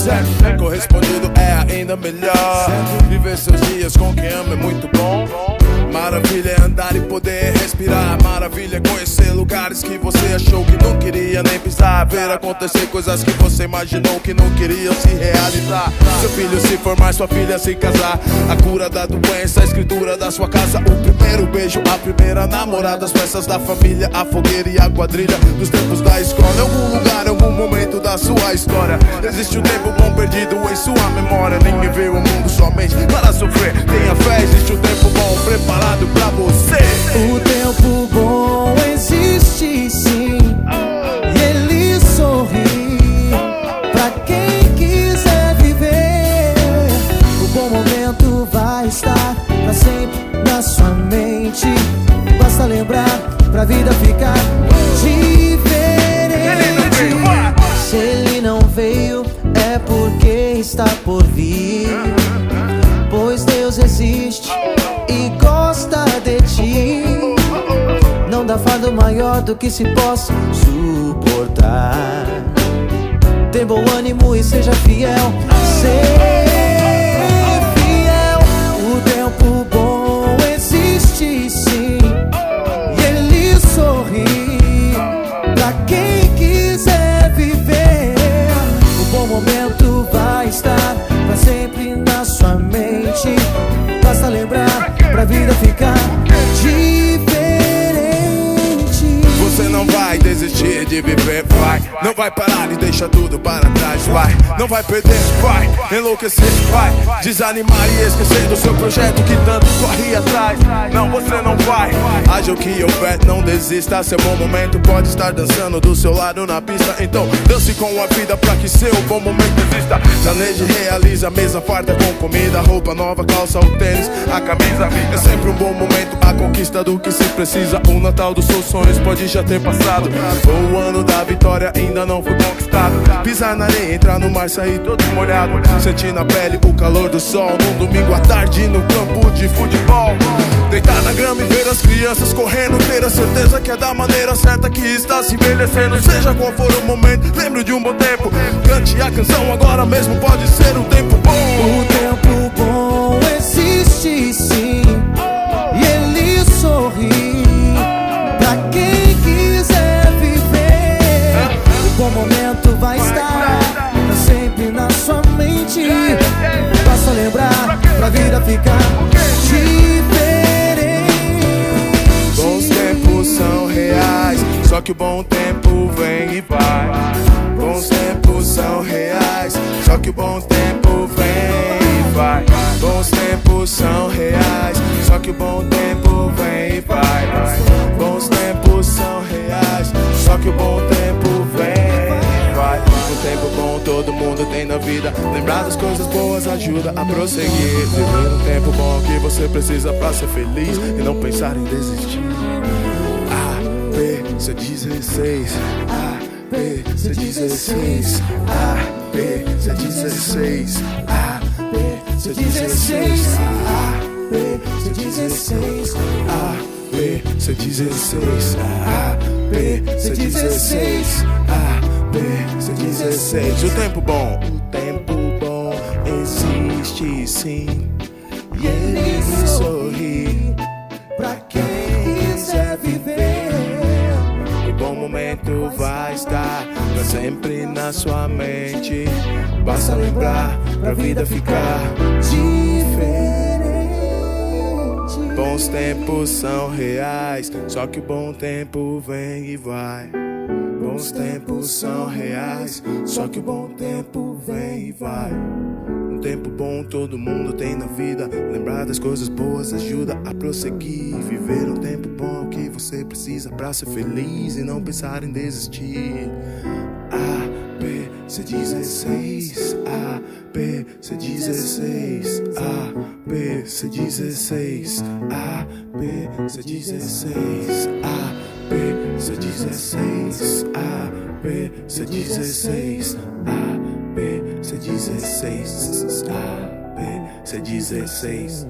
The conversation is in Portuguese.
Ser correspondido é ainda melhor. Viver seus dias com quem ama é muito bom. Maravilha é andar e poder respirar. Maravilha é conhecer lugares que você achou que não queria nem pisar. Ver acontecer coisas que você imaginou que não queriam se realizar. Seu filho se formar, sua filha se casar. A cura da doença, a escritura da sua casa. O primeiro beijo, a primeira namorada. As festas da família, a fogueira e a quadrilha dos tempos da escola. Em algum lugar, em algum momento da sua história existe um tempo bom perdido em sua memória. Ninguém vê o mundo somente para sofrer. Tenha fé, existe um tempo bom preparado pra você. O tempo bom existe sim, e ele sorri pra quem quiser viver. O bom momento vai estar pra sempre na sua mente. Basta lembrar pra vida ficar diferente. Se ele não veio é porque está por vir, pois Deus existe e gosta de ti. Não dá fardo maior do que se possa suportar. Tem bom ânimo e seja fiel. Ser fiel. O tempo bom existe sim, e ele sorri pra quem quiser viver. O bom momento vai estar pra sempre na sua mente. Basta lembrar pra vida ficar diferente. Você não vai desistir de viver, vai. Não vai parar e deixar tudo para trás, vai. Não vai perder, vai. Enlouquecer, vai. Desanimar e esquecer do seu projeto que tanto corre atrás. Não, você não vai. Haja o que houver, não desista. Seu bom momento pode estar dançando do seu lado na pista. Então dance com a vida pra que seu bom momento exista. Planeje e realize a mesa farta com comida, roupa nova, calça, o tênis, a camisa. É sempre um bom momento, a conquista do que se precisa. O Natal dos seus sonhos pode já ter passado. O ano da vitória ainda não foi conquistado. Pisar na areia, entrar no mar, sair todo molhado. Sentir na pele o calor do sol num domingo à tarde no campo de futebol. Deitar na grama e ver as crianças correndo. Ter a certeza que é da maneira certa que está se envelhecendo. Seja qual for o momento, lembre de um bom tempo. Cante a canção agora mesmo, pode ser um tempo bom. O tempo bom existe sim, e ele sorri pra quem quiser viver. O bom momento vai estar pra sempre na sua mente. Basta lembrar pra vida ficar diferente. Bons tempos são reais, só que o bom tempo vem e vai. Bons tempos são reais, só que o bom tempo vem e vai. Bons tempos são reais, só que o bom tempo vem e vai. Bons tempos são reais, só que o bom tempo vem e vai. Um tempo bom todo mundo tem na vida. Lembrar das coisas boas ajuda a prosseguir. Viver um tempo bom que você precisa pra ser feliz e não pensar em desistir. A, B, C16. A, B, C16. A, B, C16. A, B, C16. A, B, C16. A, B, C16. A, B, C16. A, B, C16. O tempo bom existe sim, e ele sorri pra quem quiser viver. O bom momento vai estar pra sempre na sua mente. Basta lembrar pra vida ficar diferente. Bons tempos são reais, só que o bom tempo vem e vai. Bons tempos são reais, só que o bom tempo vem e vai. Um tempo bom todo mundo tem na vida. Lembrar das coisas boas ajuda a prosseguir. Viver um tempo bom que você precisa pra ser feliz e não pensar em desistir. A, B, C16. A, B, C16. A, B, C16. A, B, C16. A, B, C16. A, B, C16. A, B, C16. A, B, C16.